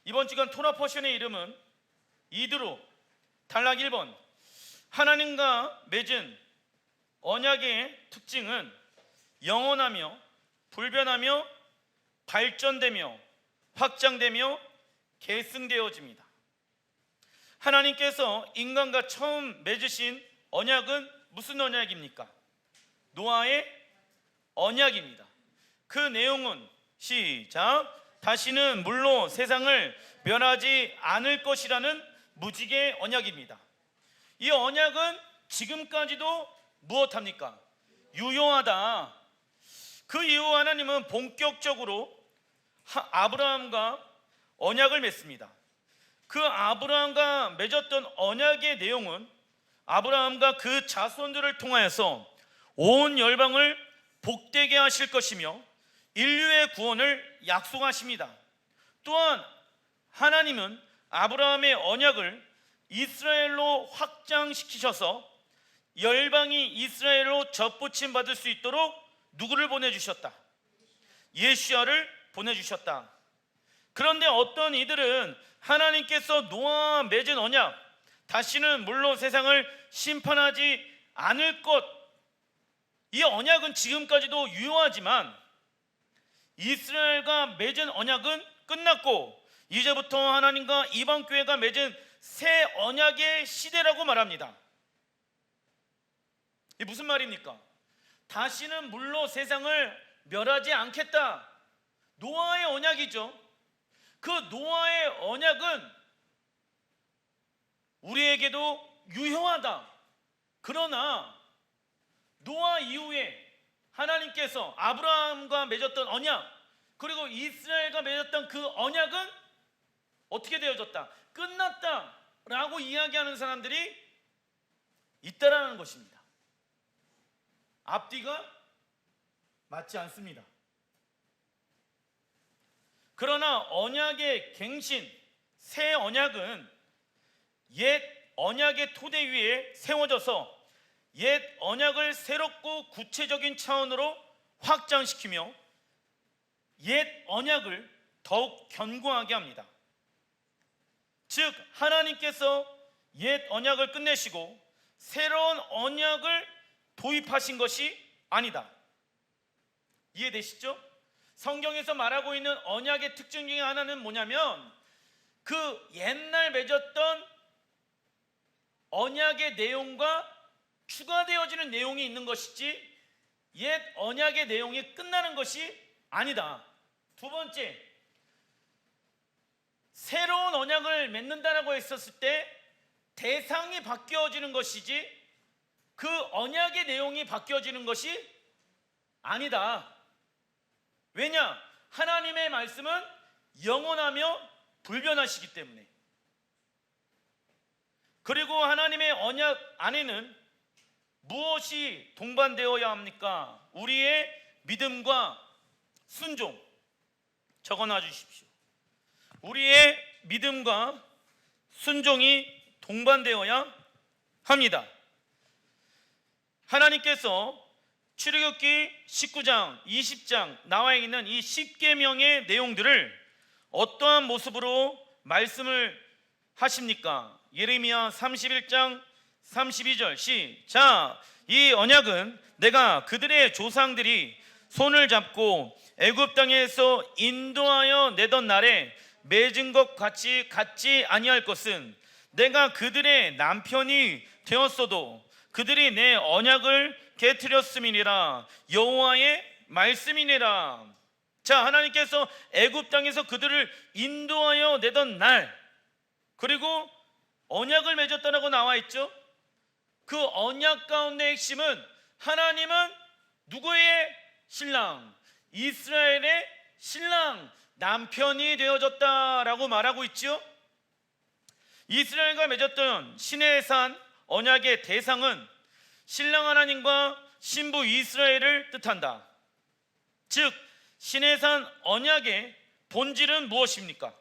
이번 주간 토나 포션의 이름은 이드로 단락 1번. 하나님과 맺은 언약의 특징은 영원하며 불변하며 발전되며 확장되며 계승되어집니다. 하나님께서 인간과 처음 맺으신 언약은 무슨 언약입니까? 노아의 언약입니다. 그 내용은 시작. 다시는 물로 세상을 멸하지 않을 것이라는 무지개 언약입니다. 이 언약은 지금까지도 무엇합니까? 유효하다. 그 이후 하나님은 본격적으로 아브라함과 언약을 맺습니다. 그 아브라함과 맺었던 언약의 내용은 아브라함과 그 자손들을 통하여서 온 열방을 복되게 하실 것이며 인류의 구원을 약속하십니다. 또한 하나님은 아브라함의 언약을 이스라엘로 확장시키셔서 열방이 이스라엘로 접붙임 받을 수 있도록 누구를 보내주셨다? 예수야를 보내주셨다. 그런데 어떤 이들은 하나님께서 노아와 맺은 언약, 다시는 물로 세상을 심판하지 않을 것, 이 언약은 지금까지도 유효하지만 이스라엘과 맺은 언약은 끝났고 이제부터 하나님과 이방교회가 맺은 새 언약의 시대라고 말합니다. 이게 무슨 말입니까? 다시는 물로 세상을 멸하지 않겠다. 노아의 언약이죠. 그 노아의 언약은 우리에게도 유효하다. 그러나 노아 이후에 하나님께서 아브라함과 맺었던 언약, 그리고 이스라엘과 맺었던 그 언약은 어떻게 되어졌다? 끝났다라고 이야기하는 사람들이 있다라는 것입니다. 앞뒤가 맞지 않습니다. 그러나 언약의 갱신, 새 언약은 옛 언약의 토대 위에 세워져서 옛 언약을 새롭고 구체적인 차원으로 확장시키며 옛 언약을 더욱 견고하게 합니다. 즉 하나님께서 옛 언약을 끝내시고 새로운 언약을 도입하신 것이 아니다. 이해되시죠? 성경에서 말하고 있는 언약의 특징 중에 하나는 뭐냐면 그 옛날 맺었던 언약의 내용과 추가되어지는 내용이 있는 것이지 옛 언약의 내용이 끝나는 것이 아니다. 두 번째, 새로운 언약을 맺는다라고 했었을 때 대상이 바뀌어지는 것이지 그 언약의 내용이 바뀌어지는 것이 아니다. 왜냐? 하나님의 말씀은 영원하며 불변하시기 때문에. 그리고 하나님의 언약 안에는 무엇이 동반되어야 합니까? 우리의 믿음과 순종. 적어놔 주십시오. 우리의 믿음과 순종이 동반되어야 합니다. 하나님께서 출애굽기 19장, 20장 나와 있는 이 10계명의 내용들을 어떠한 모습으로 말씀을 하십니까? 예레미야 31장 32절 시작. 이 언약은 내가 그들의 조상들이 손을 잡고 애굽 땅에서 인도하여 내던 날에 맺은 것 같이 갖지 아니할 것은 내가 그들의 남편이 되었어도 그들이 내 언약을 깨트렸음이니라. 여호와의 말씀이니라. 자, 하나님께서 애굽 땅에서 그들을 인도하여 내던 날, 그리고 언약을 맺었다라고 나와 있죠. 그 언약 가운데 핵심은 하나님은 누구의 신랑? 이스라엘의 신랑, 남편이 되어졌다라고 말하고 있죠. 이스라엘과 맺었던 시내산 언약의 대상은 신랑 하나님과 신부 이스라엘을 뜻한다. 즉 시내산 언약의 본질은 무엇입니까?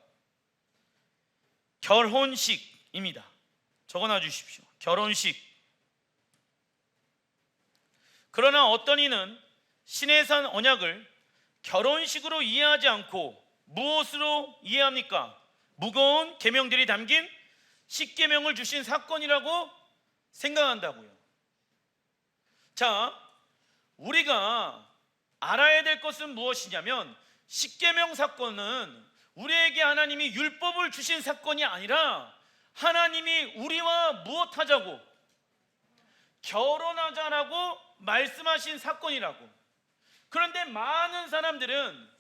결혼식입니다. 적어놔 주십시오. 결혼식. 그러나 어떤 이는 시내산 언약을 결혼식으로 이해하지 않고 무엇으로 이해합니까? 무거운 계명들이 담긴 십계명을 주신 사건이라고 생각한다고요. 자, 우리가 알아야 될 것은 무엇이냐면 십계명 사건은 우리에게 하나님이 율법을 주신 사건이 아니라 하나님이 우리와 무엇하자고? 결혼하자라고 말씀하신 사건이라고. 그런데 많은 사람들은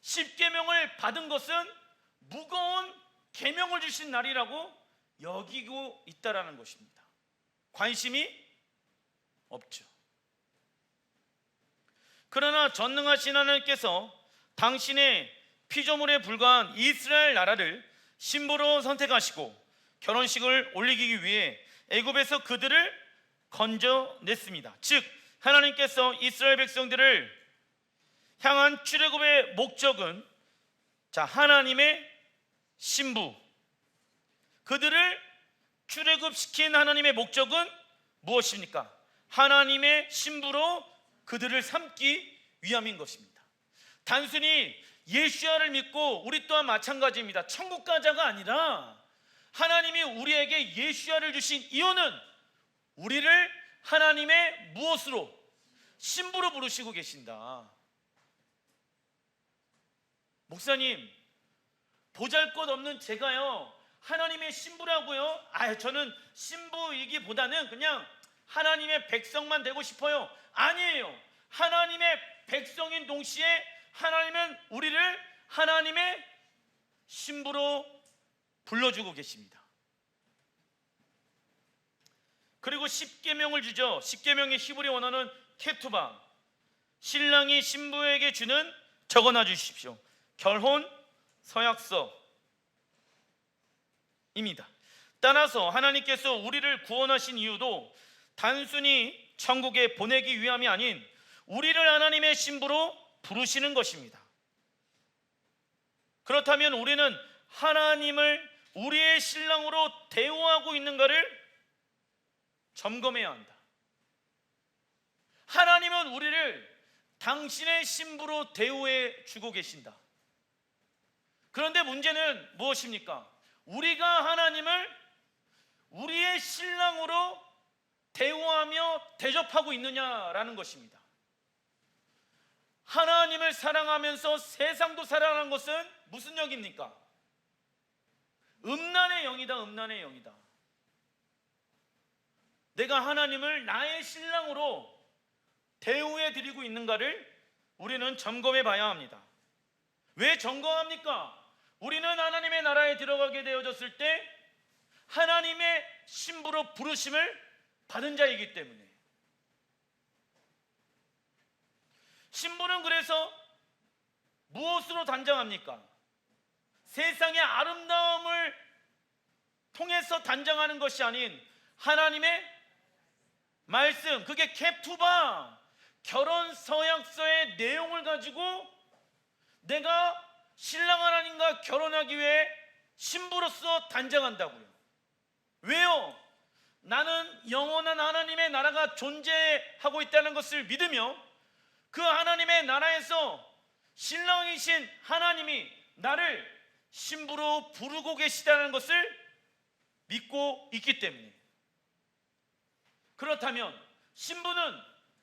십계명을 받은 것은 무거운 계명을 주신 날이라고 여기고 있다라는 것입니다. 관심이 없죠. 그러나 전능하신 하나님께서 당신의 피조물에 불과한 이스라엘 나라를 신부로 선택하시고 결혼식을 올리기 위해 애굽에서 그들을 건져냈습니다. 즉 하나님께서 이스라엘 백성들을 향한 출애굽의 목적은 하나님의 신부, 그들을 출애굽시킨 하나님의 목적은 무엇입니까? 하나님의 신부로 그들을 삼기 위함인 것입니다. 단순히 예수야를 믿고 우리 또한 마찬가지입니다. 천국 가자가 아니라 하나님이 우리에게 예수야를 주신 이유는 우리를 하나님의 무엇으로? 신부로 부르시고 계신다. 목사님, 보잘것없는 제가요 하나님의 신부라고요? 저는 신부이기보다는 그냥 하나님의 백성만 되고 싶어요. 아니에요. 하나님의 백성인 동시에 하나님은 우리를 하나님의 신부로 불러주고 계십니다. 그리고 십계명을 주죠. 십계명의 히브리 원어는 케투바, 신랑이 신부에게 주는 적어놔 주십시오. 결혼 서약서입니다. 따라서 하나님께서 우리를 구원하신 이유도 단순히 천국에 보내기 위함이 아닌 우리를 하나님의 신부로 부르시는 것입니다. 그렇다면 우리는 하나님을 우리의 신랑으로 대우하고 있는가를 점검해야 한다. 하나님은 우리를 당신의 신부로 대우해 주고 계신다. 그런데 문제는 무엇입니까? 우리가 하나님을 우리의 신랑으로 대우하며 대접하고 있느냐라는 것입니다. 하나님을 사랑하면서 세상도 사랑하는 것은 무슨 영입니까? 음란의 영이다. 음란의 영이다. 내가 하나님을 나의 신랑으로 대우해 드리고 있는가를 우리는 점검해 봐야 합니다. 왜 점검합니까? 우리는 하나님의 나라에 들어가게 되어졌을 때 하나님의 신부로 부르심을 받은 자이기 때문에. 신부는 그래서 무엇으로 단장합니까? 세상의 아름다움을 통해서 단장하는 것이 아닌 하나님의 말씀, 그게 캡투바, 결혼 서약서의 내용을 가지고 내가 신랑 하나님과 결혼하기 위해 신부로서 단장한다고요. 왜요? 나는 영원한 하나님의 나라가 존재하고 있다는 것을 믿으며 그 하나님의 나라에서 신랑이신 하나님이 나를 신부로 부르고 계시다는 것을 믿고 있기 때문에. 그렇다면 신부는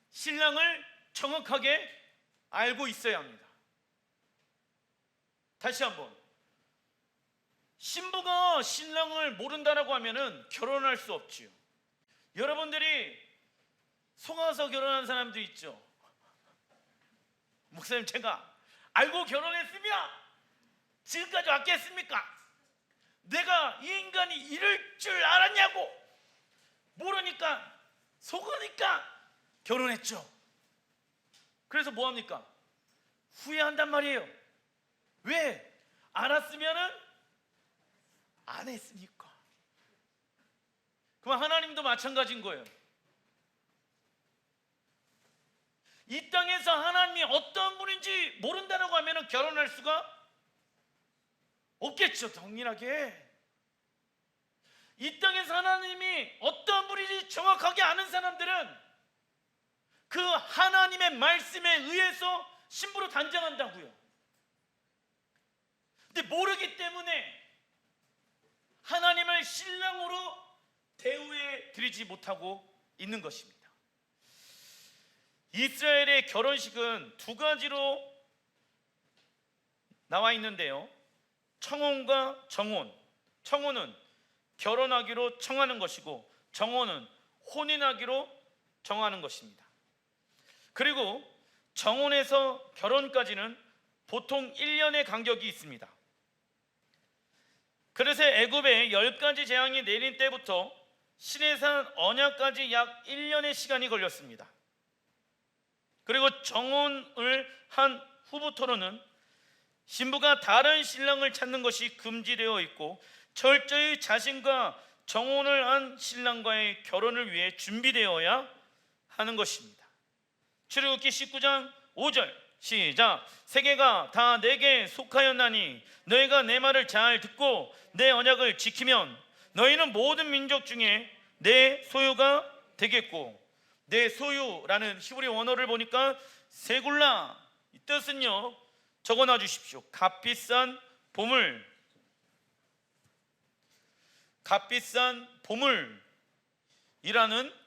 신랑을 정확하게 알고 있어야 합니다. 다시 한번, 신부가 신랑을 모른다라고 하면은 결혼할 수 없지요. 여러분들이 속아서 결혼한 사람들 있죠. 목사님, 제가 알고 결혼했으면 지금까지 왔겠습니까? 내가 이 인간이 이럴 줄 알았냐고. 모르니까 속으니까 결혼했죠. 그래서 뭐합니까? 후회한단 말이에요. 왜? 알았으면은 안 했으니까. 그럼 하나님도 마찬가지인 거예요. 이 땅에서 하나님이 어떤 분인지 모른다라고 하면은 결혼할 수가 없겠죠. 동일하게 이 땅에서 하나님이 어떤 분인지 정확하게 아는 사람들은 그 하나님의 말씀에 의해서 신부로 단장한다고요. 근데 모르기 때문에 드리지 못하고 있는 것입니다. 이스라엘의 결혼식은 두 가지로 나와 있는데요. 청혼과 정혼. 청혼은 결혼하기로 청하는 것이고 정혼은 혼인하기로 정하는 것입니다. 그리고 정혼에서 결혼까지는 보통 1년의 간격이 있습니다. 그래서 애굽에 10가지 재앙이 내린 때부터 시내산 언약까지 약 1년의 시간이 걸렸습니다. 그리고 정혼을 한 후부터는 신부가 다른 신랑을 찾는 것이 금지되어 있고 철저히 자신과 정혼을 한 신랑과의 결혼을 위해 준비되어야 하는 것입니다. 출애굽기 19장 5절 시작. 세계가 다 내게 속하였나니 너희가 내 말을 잘 듣고 내 언약을 지키면 너희는 모든 민족 중에 내 소유가 되겠고, 내 소유라는 히브리 원어를 보니까 세굴라, 이 뜻은요, 적어놔 주십시오. 값비싼 보물, 값비싼 보물이라는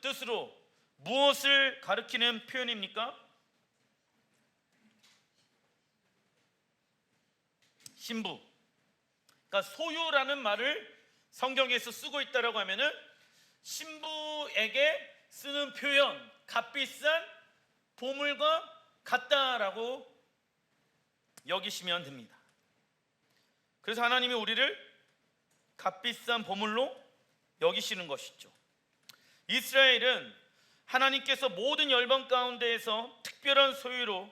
뜻으로 무엇을 가리키는 표현입니까? 신부. 그러니까 소유라는 말을 성경에서 쓰고 있다라고 하면은 신부에게 쓰는 표현, 값비싼 보물과 같다라고 여기시면 됩니다. 그래서 하나님이 우리를 값비싼 보물로 여기시는 것이죠. 이스라엘은 하나님께서 모든 열방 가운데에서 특별한 소유로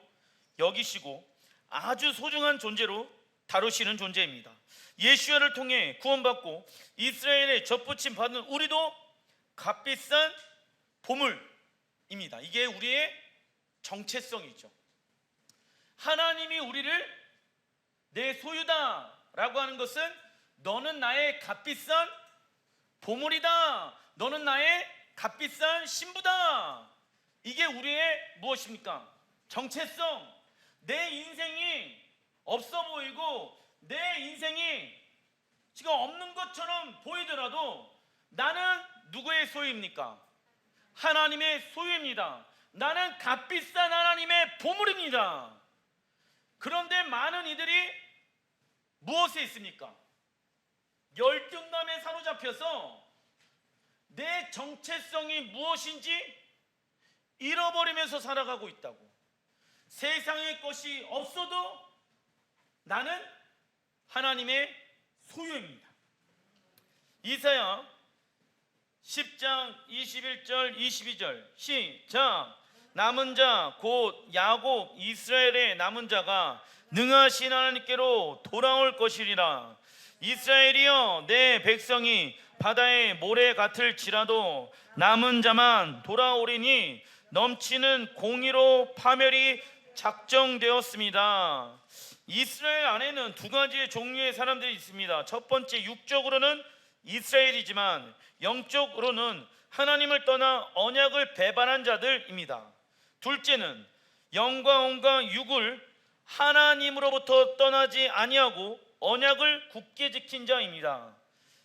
여기시고 아주 소중한 존재로 다루시는 존재입니다. 예수야를 통해 구원받고 이스라엘의 접붙임 받는 우리도 값비싼 보물입니다. 이게 우리의 정체성이죠. 하나님이 우리를 내 소유다라고 하는 것은 너는 나의 값비싼 보물이다, 너는 나의 값비싼 신부다. 이게 우리의 무엇입니까? 정체성. 내 인생이 없어 보이고 내 인생이 지금 없는 것처럼 보이더라도 나는 누구의 소유입니까? 하나님의 소유입니다. 나는 값비싼 하나님의 보물입니다. 그런데 많은 이들이 무엇에 있습니까? 열등감에 사로잡혀서 내 정체성이 무엇인지 잃어버리면서 살아가고 있다고. 세상의 것이 없어도 나는 하나님의 소유입니다. 이사야 10장 21절 22절 시작. 남은 자 곧 야곱 이스라엘의 남은 자가 능하신 하나님께로 돌아올 것이리라. 이스라엘이여 내 백성이 바다의 모래 같을지라도 남은 자만 돌아오리니 넘치는 공의로 파멸이 작정되었습니다. 이스라엘 안에는 두 가지의 종류의 사람들이 있습니다. 첫 번째, 육적으로는 이스라엘이지만 영적으로는 하나님을 떠나 언약을 배반한 자들입니다. 둘째는 영과 혼과 육을 하나님으로부터 떠나지 아니하고 언약을 굳게 지킨 자입니다.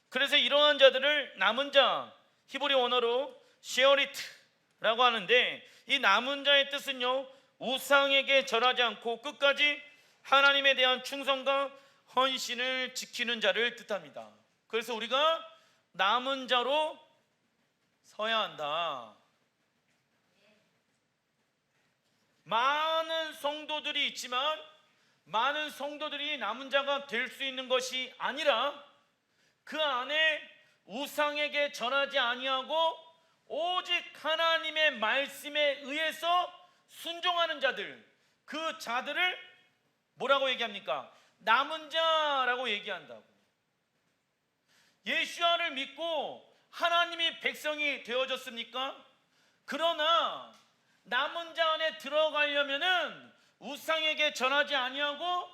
그래서 이러한 자들을 남은 자, 히브리 원어로 쉐어리트라고 하는데, 이 남은 자의 뜻은요, 우상에게 절하지 않고 끝까지 하나님에 대한 충성과 헌신을 지키는 자를 뜻합니다. 그래서 우리가 남은 자로 서야 한다. 많은 성도들이 있지만 많은 성도들이 남은 자가 될 수 있는 것이 아니라 그 안에 우상에게 절하지 아니하고 오직 하나님의 말씀에 의해서 순종하는 자들, 그 자들을 뭐라고 얘기합니까? 남은 자라고 얘기한다고. 예수야를 믿고 하나님이 백성이 되어졌습니까? 그러나 남은 자 안에 들어가려면은 우상에게 전하지 아니하고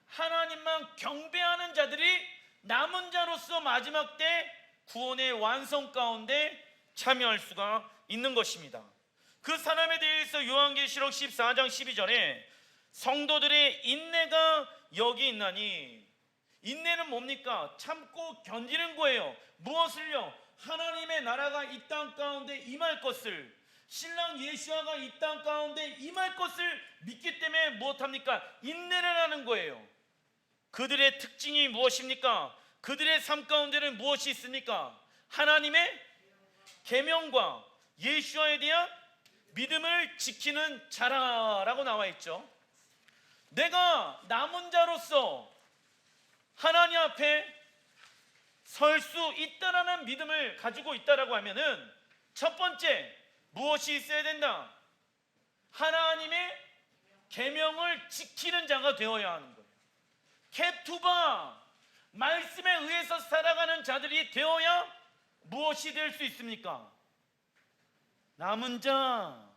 하나님만 경배하는 자들이 남은 자로서 마지막 때 구원의 완성 가운데 참여할 수가 있는 것입니다. 그 사람에 대해서 요한계시록 14장 12절에 성도들의 인내가 여기 있나니, 인내는 뭡니까? 참고 견디는 거예요. 무엇을요? 하나님의 나라가 이 땅 가운데 임할 것을, 신랑 예수아가 이 땅 가운데 임할 것을 믿기 때문에 무엇합니까? 인내를 하는 거예요. 그들의 특징이 무엇입니까? 그들의 삶 가운데는 무엇이 있습니까? 하나님의 계명과 예수아에 대한 믿음을 지키는 자라라고 나와 있죠. 내가 남은 자로서 하나님 앞에 설 수 있다라는 믿음을 가지고 있다라고 하면은 첫 번째 무엇이 있어야 된다? 하나님의 계명을 지키는 자가 되어야 하는 거예요. 캡투바, 말씀에 의해서 살아가는 자들이 되어야 무엇이 될 수 있습니까? 남은 자,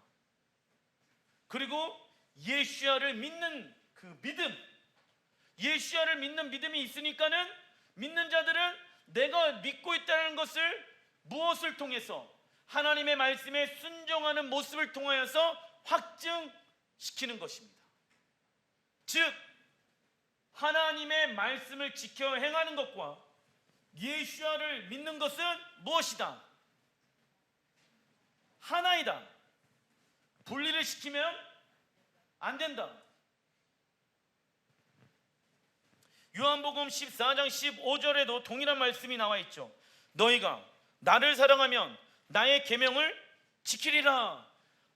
그리고 예수야를 믿는 그 믿음, 예수야를 믿는 믿음이 있으니까는 믿는 자들은 내가 믿고 있다는 것을 무엇을 통해서? 하나님의 말씀에 순종하는 모습을 통하여서 확증시키는 것입니다. 즉 하나님의 말씀을 지켜 행하는 것과 예수야를 믿는 것은 무엇이다? 하나이다. 분리를 시키면 안 된다. 요한복음 14장 15절에도 동일한 말씀이 나와 있죠. 너희가 나를 사랑하면 나의 계명을 지키리라.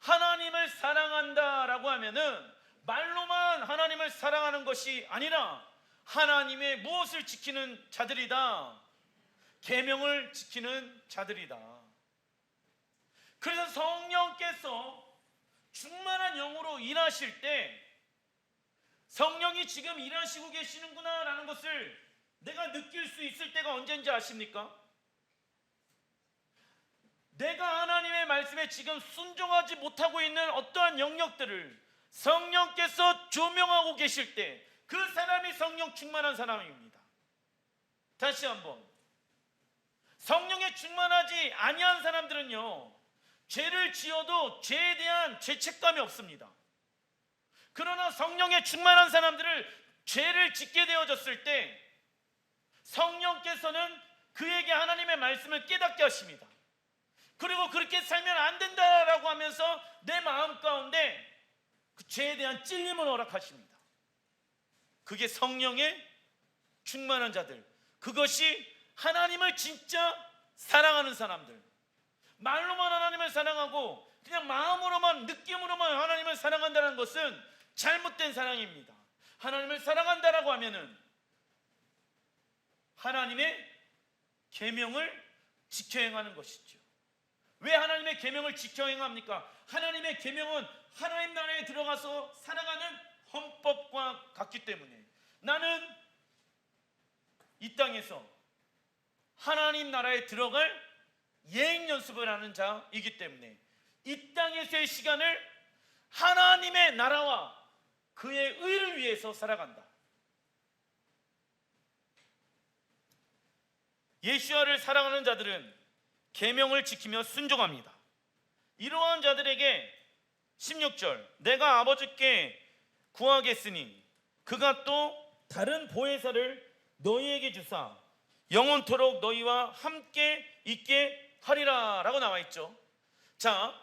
하나님을 사랑한다라고 하면은 말로만 하나님을 사랑하는 것이 아니라 하나님의 무엇을 지키는 자들이다? 계명을 지키는 자들이다. 그래서 성령께서 충만한 영으로 일하실 때 성령이 지금 일하시고 계시는구나 라는 것을 내가 느낄 수 있을 때가 언제인지 아십니까? 내가 하나님의 말씀에 지금 순종하지 못하고 있는 어떠한 영역들을 성령께서 조명하고 계실 때 그 사람이 성령 충만한 사람입니다. 다시 한번, 성령에 충만하지 아니한 사람들은요, 죄를 지어도 죄에 대한 죄책감이 없습니다. 그러나 성령에 충만한 사람들을 죄를 짓게 되어졌을 때 성령께서는 그에게 하나님의 말씀을 깨닫게 하십니다. 그리고 그렇게 살면 안 된다라고 하면서 내 마음 가운데 그 죄에 대한 찔림을 허락하십니다. 그게 성령의 충만한 자들, 그것이 하나님을 진짜 사랑하는 사람들. 말로만 하나님을 사랑하고 그냥 마음으로만, 느낌으로만 하나님을 사랑한다는 것은 잘못된 사랑입니다. 하나님을 사랑한다라고 하면은 하나님의 계명을 지켜 행하는 것이죠. 왜 하나님의 계명을 지켜 행합니까? 하나님의 계명은 하나님 나라에 들어가서 살아가는 헌법과 같기 때문에 나는 이 땅에서 하나님 나라에 들어갈 예행 연습을 하는 자이기 때문에 이 땅에서의 시간을 하나님의 나라와 그의 의를 위해서 살아간다. 예수야를 사랑하는 자들은 계명을 지키며 순종합니다. 이러한 자들에게 16절, 내가 아버지께 구하겠으니 그가 또 다른 보혜사를 너희에게 주사 영원토록 너희와 함께 있게 하리라 라고 나와 있죠. 자,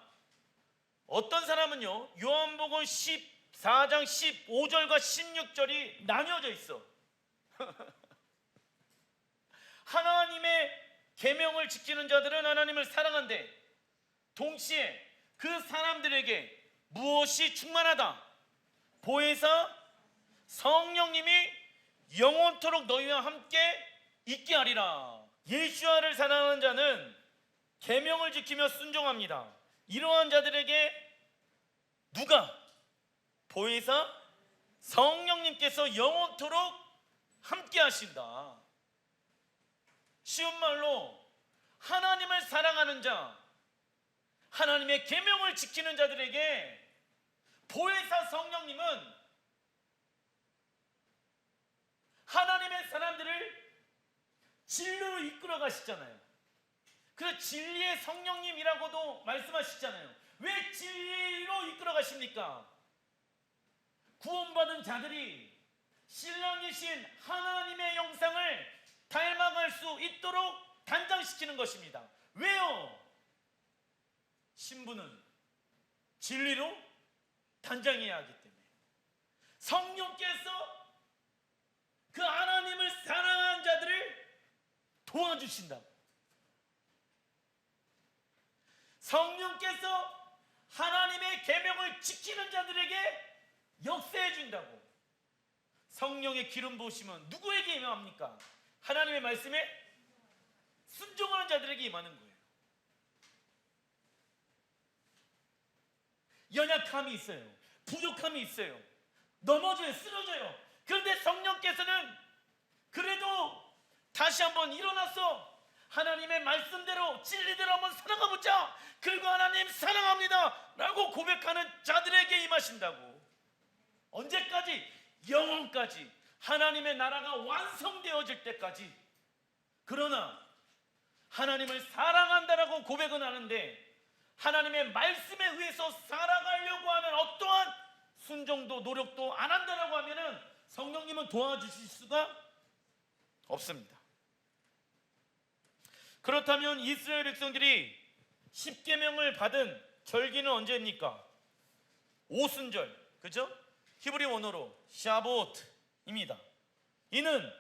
어떤 사람은요, 요한복음 14장 15절과 16절이 나뉘어져 있어. 하나님의 계명을 지키는 자들은 하나님을 사랑한데 동시에 그 사람들에게 무엇이 충만하다? 보혜사 성령님이 영원토록 너희와 함께 있게 하리라. 예수야를 사랑하는 자는 계명을 지키며 순종합니다. 이러한 자들에게 누가? 보혜사 성령님께서 영원토록 함께 하신다. 쉬운 말로 하나님을 사랑하는 자, 하나님의 계명을 지키는 자들에게 보혜사 성령님은 하나님의 사람들을 진리로 이끌어 가시잖아요. 그래서 진리의 성령님이라고도 말씀하시잖아요. 왜 진리로 이끌어 가십니까? 구원받은 자들이 신랑이신 하나님의 형상을 닮아갈 수 있도록 단장시키는 것입니다. 왜요? 신부는 진리로 단장해야 하기 때문에 성령께서 그 하나님을 사랑하는 자들을 도와주신다고. 성령께서 하나님의 계명을 지키는 자들에게 역사해 준다고. 성령의 기름 부으심은 누구에게 임합니까? 하나님의 말씀에 순종하는 자들에게 임하는 거예요. 연약함이 있어요. 부족함이 있어요. 넘어져요. 쓰러져요. 그런데 성령께서는 그래도 다시 한번 일어나서 하나님의 말씀대로 진리대로 한번 살아가보자. 그리고 하나님 사랑합니다 라고 고백하는 자들에게 임하신다고. 언제까지? 영원까지. 하나님의 나라가 완성되어질 때까지. 그러나 하나님을 사랑한다라고 고백은 하는데 하나님의 말씀에 의해서 살아가려고 하는 어떠한 순종도 노력도 안 한다라고 하면은 성령님은 도와주실 수가 없습니다. 그렇다면 이스라엘 백성들이 십계명을 받은 절기는 언제입니까? 오순절, 그죠? 히브리 원어로 샤보트입니다. 이는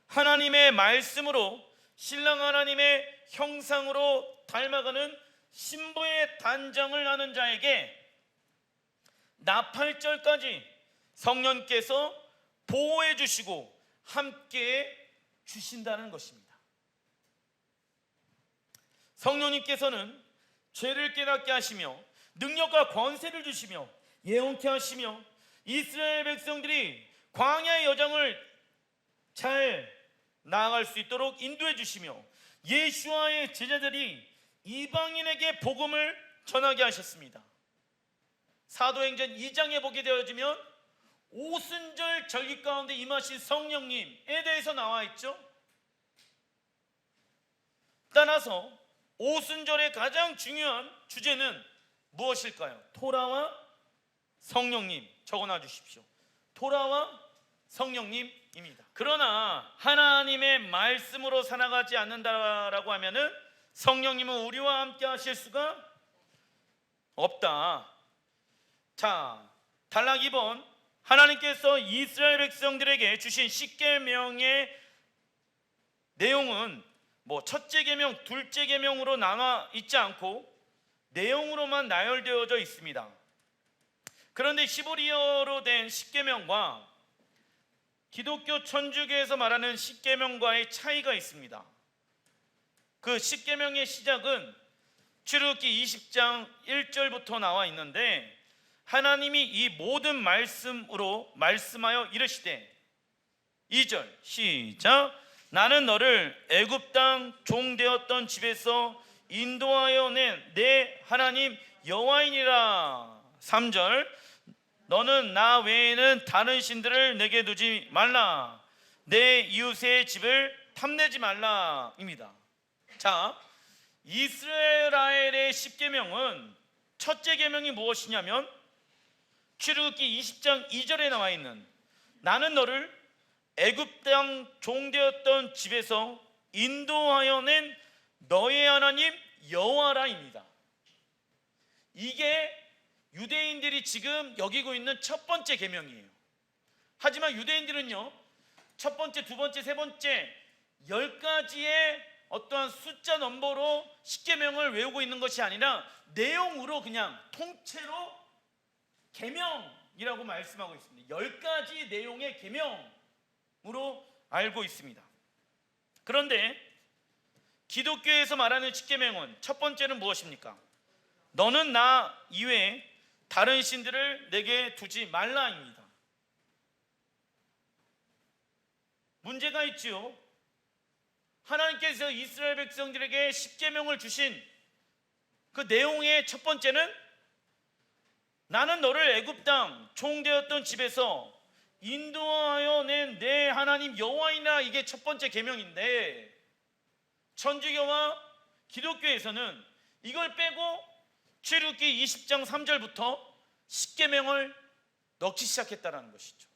하나님의 말씀으로 신랑 하나님의 형상으로 닮아가는 신부의 단장을 하는 자에게 나팔절까지 성령께서 보호해 주시고 함께 주신다는 것입니다. 성령님께서는 죄를 깨닫게 하시며 능력과 권세를 주시며 예언케 하시며 이스라엘 백성들이 광야의 여정을 잘 나아갈 수 있도록 인도해 주시며 예수와의 제자들이 이방인에게 복음을 전하게 하셨습니다. 사도행전 2장에 보게 되어지면 오순절 절기 가운데 임하신 성령님에 대해서 나와 있죠. 따라서 오순절의 가장 중요한 주제는 무엇일까요? 토라와 성령님. 적어놔 주십시오. 토라와 성령님입니다. 그러나 하나님의 말씀으로 살아가지 않는다라고 하면은 성령님은 우리와 함께 하실 수가 없다. 자, 단락 2번. 하나님께서 이스라엘 백성들에게 주신 십계명의 내용은 첫째 계명, 둘째 계명으로 나눠 있지 않고 내용으로만 나열되어져 있습니다. 그런데 히브리어로 된 십계명과 기독교 천주교에서 말하는 십계명과의 차이가 있습니다. 그 십계명의 시작은 출애굽기 20장 1절부터 나와 있는데 하나님이 이 모든 말씀으로 말씀하여 이르시되 2절 시작. 나는 너를 애굽 땅 종되었던 집에서 인도하여 낸 내 하나님 여호와이니라. 3절 너는 나 외에는 다른 신들을 내게 두지 말라. 내 이웃의 집을 탐내지 말라입니다. 자, 이스라엘의 십계명은 첫째 계명이 무엇이냐면 출애굽기 20장 2절에 나와 있는 나는 너를 애굽 땅 종되었던 집에서 인도하여 낸 너의 하나님 여호와라입니다. 이게 유대인들이 지금 여기고 있는 첫 번째 계명이에요. 하지만 유대인들은요, 첫 번째, 두 번째, 세 번째 10가지의 어떠한 숫자 넘버로 십계명을 외우고 있는 것이 아니라 내용으로 그냥 통째로 계명이라고 말씀하고 있습니다. 10가지 내용의 계명으로 알고 있습니다. 그런데 기독교에서 말하는 십계명은 첫 번째는 무엇입니까? 너는 나 이외에 다른 신들을 내게 두지 말라입니다. 문제가 있지요. 하나님께서 이스라엘 백성들에게 십계명을 주신 그 내용의 첫 번째는 나는 너를 애굽 땅 종되었던 집에서 인도하여 낸 내 하나님 여호와이나. 이게 첫 번째 계명인데 천주교와 기독교에서는 이걸 빼고 출애굽기 20장 3절부터 십계명을 넣기 시작했다는 것이죠.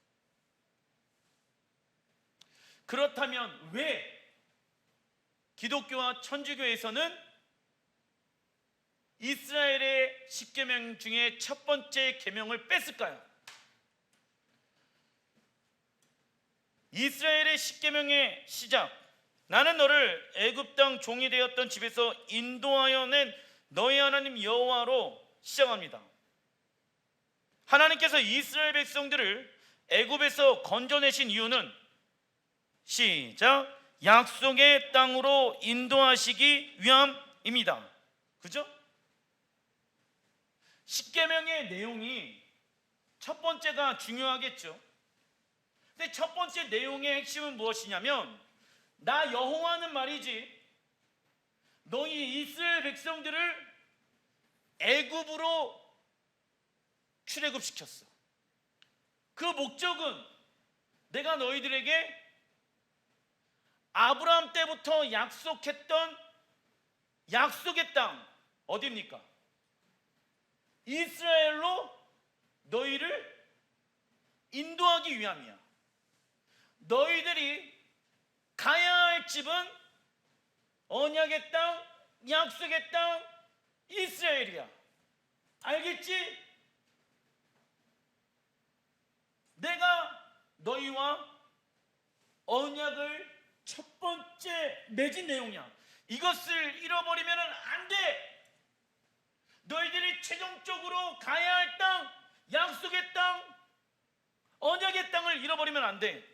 그렇다면 왜 기독교와 천주교에서는 이스라엘의 10계명 중에 첫 번째 계명을 뺐을까요? 이스라엘의 10계명의 시작, 나는 너를 애굽 땅 종이 되었던 집에서 인도하여 낸 너희 하나님 여호와로 시작합니다. 하나님께서 이스라엘 백성들을 애굽에서 건져내신 이유는 시작, 약속의 땅으로 인도하시기 위함입니다. 그죠? 10계명의 내용이 첫 번째가 중요하겠죠. 근데 첫 번째 내용의 핵심은 무엇이냐면, 나 여호와는 말이지 너희 이스라엘 백성들을 애굽으로 출애굽시켰어. 그 목적은 내가 너희들에게 아브라함 때부터 약속했던 약속의 땅, 어디입니까? 이스라엘로 너희를 인도하기 위함이야. 너희들이 가야 할 집은 언약의 땅, 약속의 땅, 이스라엘이야. 알겠지? 내가 너희와 언약을 첫 번째 맺은 내용이야. 이것을 잃어버리면 안 돼. 너희들이 최종적으로 가야 할 땅, 약속의 땅, 언약의 땅을 잃어버리면 안 돼.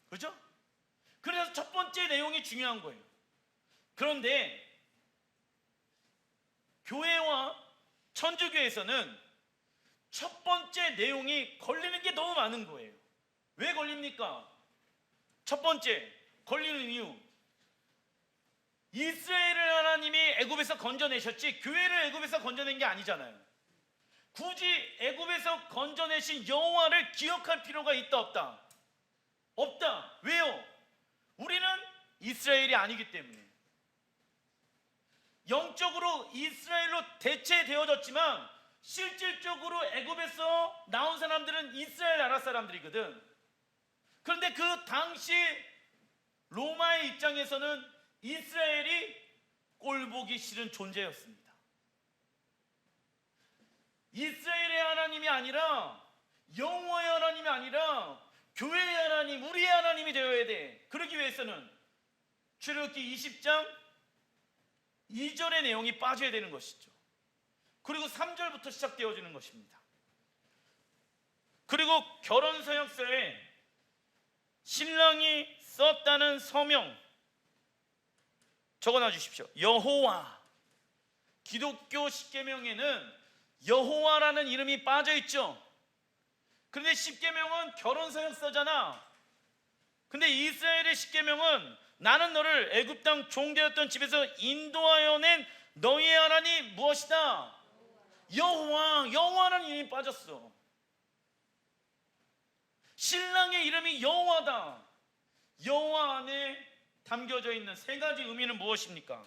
그죠? 그래서 첫 번째 내용이 중요한 거예요. 그런데 교회와 천주교에서는 첫 번째 내용이 걸리는 게 너무 많은 거예요. 왜 걸립니까? 첫 번째 걸리는 이유, 이스라엘을 하나님이 애굽에서 건져내셨지 교회를 애굽에서 건져낸 게 아니잖아요. 굳이 애굽에서 건져내신 여호와를 기억할 필요가 있다 없다? 없다. 왜요? 우리는 이스라엘이 아니기 때문에. 영적으로 이스라엘로 대체되어졌지만 실질적으로 애굽에서 나온 사람들은 이스라엘 나라 사람들이거든. 그런데 그 당시 로마의 입장에서는 이스라엘이 꼴보기 싫은 존재였습니다. 이스라엘의 하나님이 아니라, 여호와의 하나님이 아니라 교회의 하나님, 우리의 하나님이 되어야 돼. 그러기 위해서는 출애굽기 20장 2절의 내용이 빠져야 되는 것이죠. 그리고 3절부터 시작되어지는 것입니다. 그리고 결혼 서약서에 신랑이 썼다는 서명 적어놔 주십시오. 여호와. 기독교 10계명에는 여호와라는 이름이 빠져있죠. 그런데 10계명은 결혼 서약서잖아. 근데 이스라엘의 10계명은 나는 너를 애굽 땅 종되었던 집에서 인도하여 낸 너희의 하나님 무엇이다? 여호와. 여호와라는 이름이 빠졌어. 신랑의 이름이 여호와다. 여호와 안에 담겨져 있는 세 가지 의미는 무엇입니까?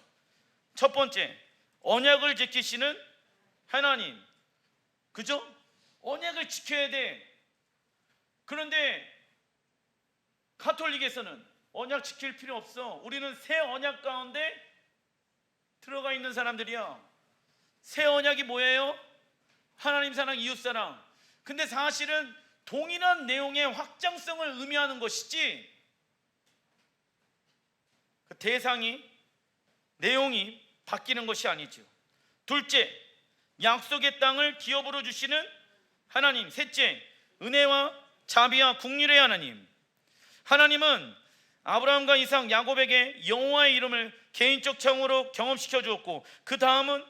첫 번째, 언약을 지키시는 하나님. 그죠? 언약을 지켜야 돼. 그런데 가톨릭에서는 언약 지킬 필요 없어. 우리는 새 언약 가운데 들어가 있는 사람들이야. 새 언약이 뭐예요? 하나님 사랑, 이웃 사랑. 근데 사실은 동일한 내용의 확장성을 의미하는 것이지 그 대상이, 내용이 바뀌는 것이 아니죠. 둘째, 약속의 땅을 기업으로 주시는 하나님. 셋째, 은혜와 자비와 긍휼의 하나님. 하나님은 아브라함과 이삭, 야곱에게 여호와의 이름을 개인적 차원으로 경험시켜 주었고, 그 다음은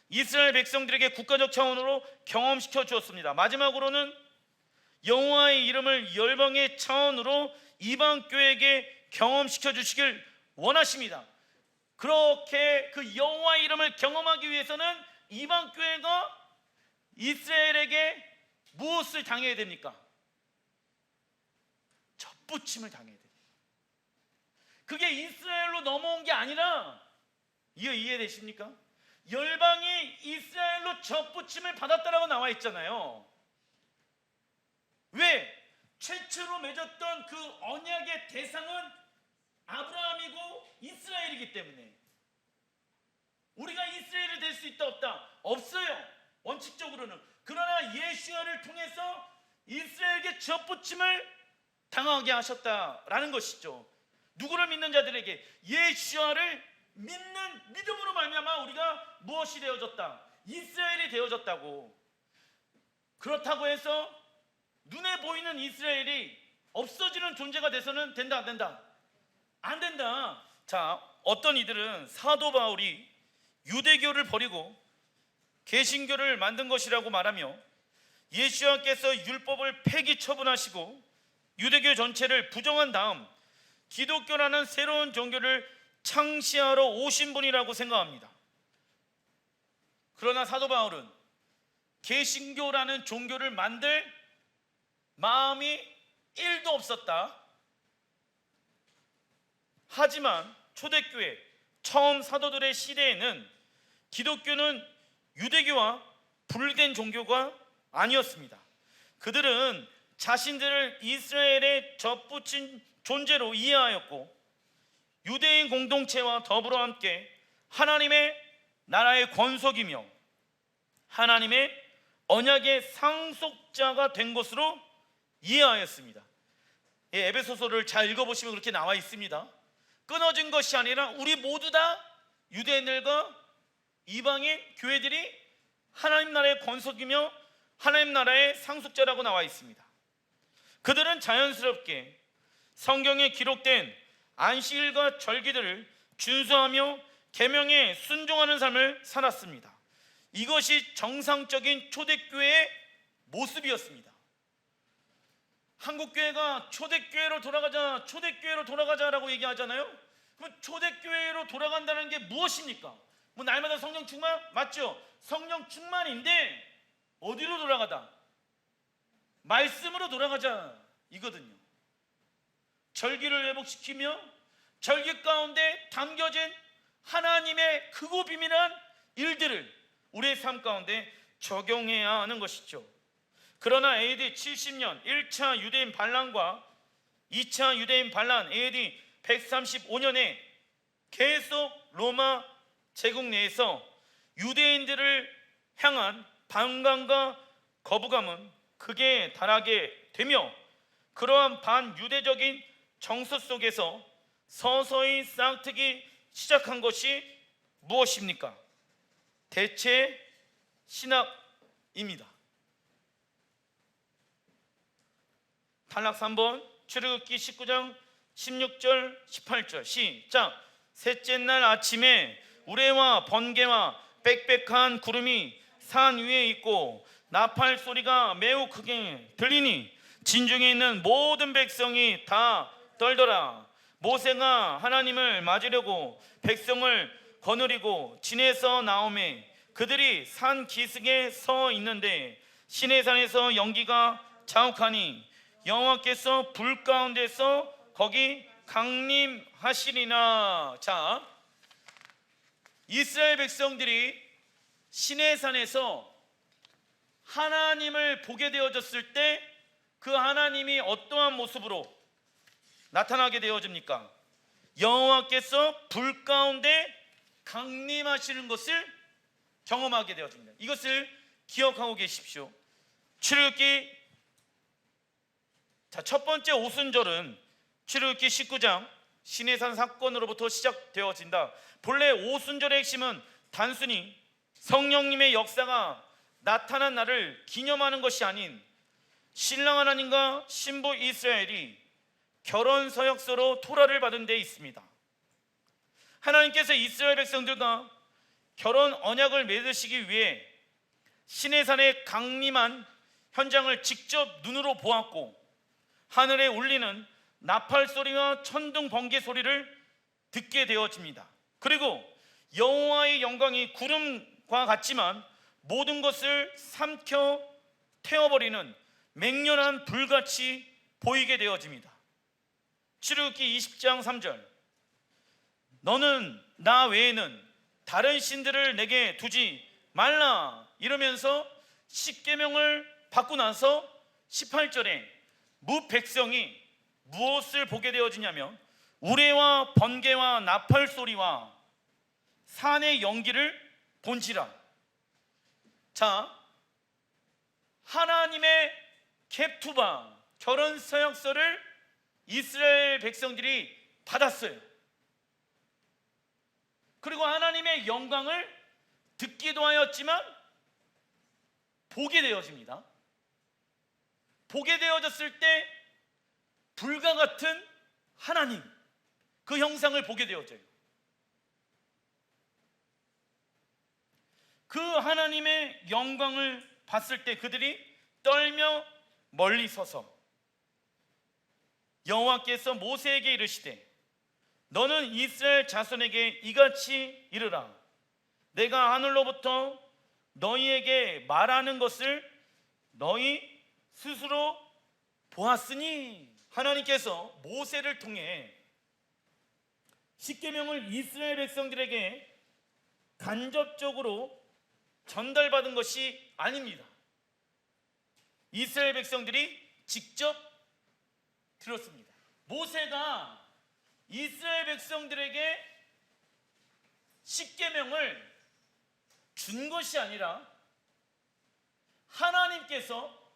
이스라엘 백성들에게 국가적 차원으로 경험시켜 주었습니다. 마지막으로는 여호와의 이름을 열방의 차원으로 이방 교회에게 경험시켜 주시길 원하십니다. 그렇게 그 여호와의 이름을 경험하기 위해서는 이방 교회가 이스라엘에게 무엇을 당해야 됩니까? 접붙임을 당해야 됩니다. 그게 이스라엘로 넘어온 게 아니라, 이해되십니까? 열방이 이스라엘로 접붙임을 받았다라고 나와 있잖아요. 왜? 최초로 맺었던 그 언약의 대상은 아브라함이고 이스라엘이기 때문에 우리가 이스라엘이 될 수 있다 없다? 없어요, 원칙적으로는. 그러나 예수야를 통해서 이스라엘에게 젖붙임을 당하게 하셨다라는 것이죠. 누구를 믿는 자들에게? 예수야를 믿는 믿음으로 말미암아 우리가 무엇이 되어졌다? 이스라엘이 되어졌다고. 그렇다고 해서 눈에 보이는 이스라엘이 없어지는 존재가 돼서는 된다 안 된다? 안 된다. 자, 어떤 이들은 사도 바울이 유대교를 버리고 개신교를 만든 것이라고 말하며 예수님께서 율법을 폐기 처분하시고 유대교 전체를 부정한 다음 기독교라는 새로운 종교를 창시하러 오신 분이라고 생각합니다. 그러나 사도 바울은 개신교라는 종교를 만들 마음이 1도 없었다. 하지만 초대교회 처음 사도들의 시대에는 기독교는 유대교와 분리된 종교가 아니었습니다. 그들은 자신들을 이스라엘에 접붙인 존재로 이해하였고 유대인 공동체와 더불어 함께 하나님의 나라의 권속이며 하나님의 언약의 상속자가 된 것으로 이해하였습니다. 에베소서를 잘 읽어보시면 그렇게 나와 있습니다. 끊어진 것이 아니라 우리 모두 다 유대인들과 이방인 교회들이 하나님 나라의 권속이며 하나님 나라의 상속자라고 나와 있습니다. 그들은 자연스럽게 성경에 기록된 안식일과 절기들을 준수하며 계명에 순종하는 삶을 살았습니다. 이것이 정상적인 초대교회의 모습이었습니다. 한국교회가 초대교회로 돌아가자라고 얘기하잖아요. 그럼 초대교회로 돌아간다는 게 무엇입니까? 뭐 날마다 성령 충만? 맞죠? 성령 충만인데 어디로 돌아가다? 말씀으로 돌아가자 이거든요. 절기를 회복시키며 절기 가운데 담겨진 하나님의 크고 비밀한 일들을 우리의 삶 가운데 적용해야 하는 것이죠. 그러나 AD 70년 1차 유대인 반란과 2차 유대인 반란 AD 135년에 계속 로마 제국 내에서 유대인들을 향한 반감과 거부감은 극에 달하게 되며 그러한 반유대적인 정서 속에서 서서히 싹트기 시작한 것이 무엇입니까? 대체 신학입니다. 단락 3번 출애굽기 19장 16절 18절 시작. 셋째 날 아침에 우레와 번개와 빽빽한 구름이 산 위에 있고 나팔 소리가 매우 크게 들리니 진중에 있는 모든 백성이 다 떨더라. 모세가 하나님을 맞으려고 백성을 거느리고 진에서 나오매 그들이 산 기슭에 서 있는데 시내산에서 연기가 자욱하니 여호와께서 불 가운데서 거기 강림하시리나. 자, 이스라엘 백성들이 시내산에서 하나님을 보게 되어졌을 때 그 하나님이 어떠한 모습으로 나타나게 되어집니까? 여호와께서 불 가운데 강림하시는 것을 경험하게 되어집니다. 이것을 기억하고 계십시오. 출애굽기 첫 번째 오순절은 출애굽기 19장 시내산 사건으로부터 시작되어진다. 본래 오순절의 핵심은 단순히 성령님의 역사가 나타난 날을 기념하는 것이 아닌 신랑 하나님과 신부 이스라엘이 결혼 서약서로 토라를 받은 데 있습니다. 하나님께서 이스라엘 백성들과 결혼 언약을 맺으시기 위해 시내산에 강림한 현장을 직접 눈으로 보았고 하늘에 울리는 나팔 소리와 천둥 번개 소리를 듣게 되어집니다. 그리고 여호와의 영광이 구름과 같지만 모든 것을 삼켜 태워버리는 맹렬한 불같이 보이게 되어집니다. 출애굽기 20장 3절 너는 나 외에는 다른 신들을 내게 두지 말라 이러면서 십계명을 받고 나서 18절에 무 백성이 무엇을 보게 되어지냐면 우레와 번개와 나팔 소리와 산의 연기를 본지라. 자, 하나님의 캡투바 결혼 서약서를 이스라엘 백성들이 받았어요. 그리고 하나님의 영광을 듣기도 하였지만 보게 되어집니다. 보게 되어졌을 때 불과 같은 하나님, 그 형상을 보게 되어져요. 그 하나님의 영광을 봤을 때 그들이 떨며 멀리 서서 여호와께서 모세에게 이르시되 너는 이스라엘 자손에게 이같이 이르라. 내가 하늘로부터 너희에게 말하는 것을 너희 스스로 보았으니. 하나님께서 모세를 통해 십계명을 이스라엘 백성들에게 간접적으로 전달받은 것이 아닙니다. 이스라엘 백성들이 직접 들었습니다. 모세가 이스라엘 백성들에게 십계명을 준 것이 아니라 하나님께서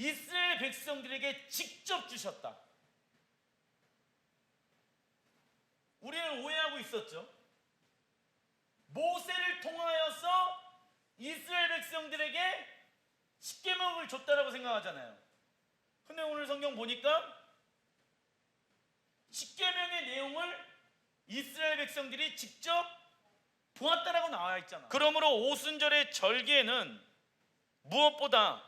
이스라엘 백성들에게 직접 주셨다. 우리는 오해하고 있었죠. 모세를 통하여서 이스라엘 백성들에게 십계명을 줬다라고 생각하잖아요. 근데 오늘 성경 보니까 십계명의 내용을 이스라엘 백성들이 직접 보았다라고 나와 있잖아. 그러므로 오순절의 절기에는 무엇보다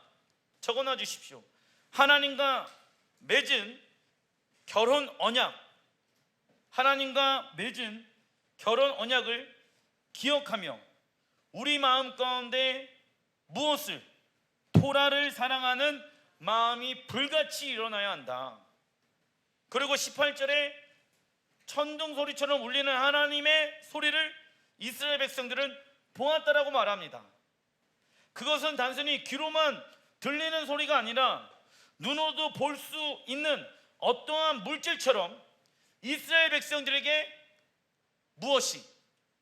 적어놔 주십시오. 하나님과 맺은 결혼 언약, 하나님과 맺은 결혼 언약을 기억하며 우리 마음 가운데 무엇을? 토라를 사랑하는 마음이 불같이 일어나야 한다. 그리고 18절에 천둥 소리처럼 울리는 하나님의 소리를 이스라엘 백성들은 보았다라고 말합니다. 그것은 단순히 귀로만 들리는 소리가 아니라 눈으로도 볼 수 있는 어떠한 물질처럼 이스라엘 백성들에게 무엇이?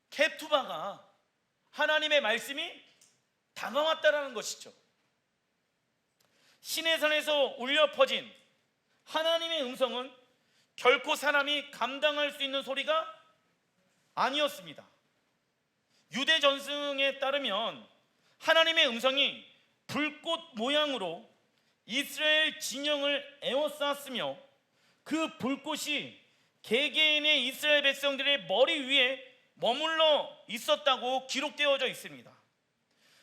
케투바가 하나님의 말씀이 다가왔다라는 것이죠. 시내산에서 울려 퍼진 하나님의 음성은 결코 사람이 감당할 수 있는 소리가 아니었습니다. 유대 전승에 따르면 하나님의 음성이 불꽃 모양으로 이스라엘 진영을 에워쌌으며 그 불꽃이 개개인의 이스라엘 백성들의 머리 위에 머물러 있었다고 기록되어져 있습니다.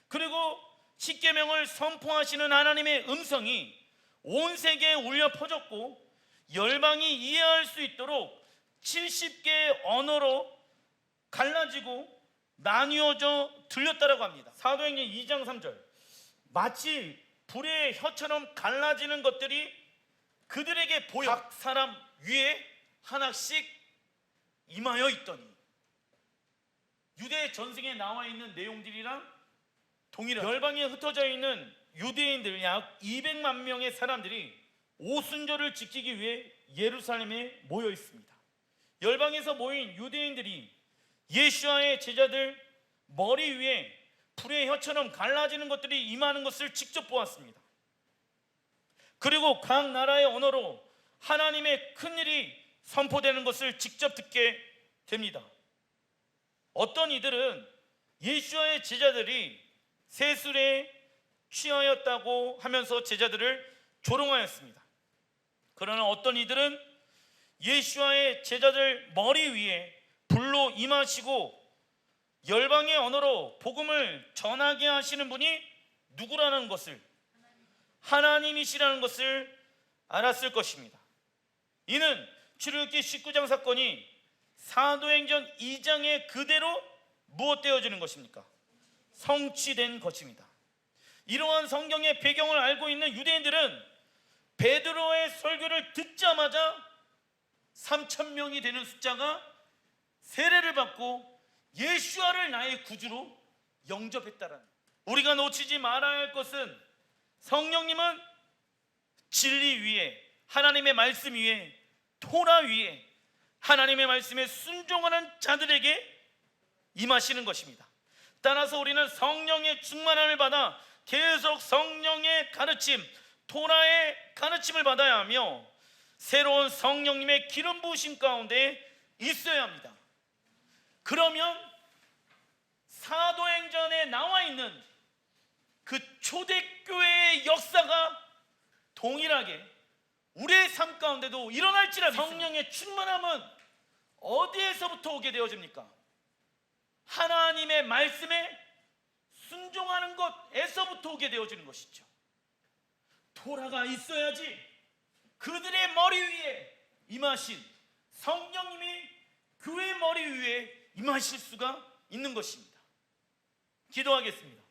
그리고 십계명을 선포하시는 하나님의 음성이 온 세계에 울려 퍼졌고 열방이 이해할 수 있도록 70개의 언어로 갈라지고 나뉘어져 들렸다라고 합니다. 사도행전 2장 3절, 마치 불의 혀처럼 갈라지는 것들이 그들에게 보여 각 사람 위에 하나씩 임하여 있더니. 유대 전승에 나와 있는 내용들이랑 동일한 열방에 흩어져 있는 유대인들 약 200만 명의 사람들이 오순절을 지키기 위해 예루살렘에 모여 있습니다. 열방에서 모인 유대인들이 예수와의 제자들 머리 위에 불의 혀처럼 갈라지는 것들이 임하는 것을 직접 보았습니다. 그리고 각 나라의 언어로 하나님의 큰일이 선포되는 것을 직접 듣게 됩니다. 어떤 이들은 예수와의 제자들이 세술에 취하였다고 하면서 제자들을 조롱하였습니다. 그러나 어떤 이들은 예수와의 제자들 머리 위에 불로 임하시고 열방의 언어로 복음을 전하게 하시는 분이 누구라는 것을, 하나님이시라는 것을 알았을 것입니다. 이는 출애굽기 19장 사건이 사도행전 2장에 그대로 무엇되어지는 것입니까? 성취된 것입니다. 이러한 성경의 배경을 알고 있는 유대인들은 베드로의 설교를 듣자마자 3,000명이 되는 숫자가 세례를 받고 예수와를 나의 구주로 영접했다라는. 우리가 놓치지 말아야 할 것은 성령님은 진리 위에, 하나님의 말씀 위에, 토라 위에 하나님의 말씀에 순종하는 자들에게 임하시는 것입니다. 따라서 우리는 성령의 충만함을 받아 계속 성령의 가르침, 토라의 가르침을 받아야 하며 새로운 성령님의 기름 부으심 가운데 있어야 합니다. 그러면 사도행전에 나와 있는 그 초대교회의 역사가 동일하게 우리의 삶 가운데도 일어날지라 믿습니다. 성령의 충만함은 어디에서부터 오게 되어집니까? 하나님의 말씀에 순종하는 것에서부터 오게 되어지는 것이죠. 토라가 있어야지 그들의 머리 위에 임하신 성령님이 교회 머리 위에 임하실 수가 있는 것입니다. 기도하겠습니다.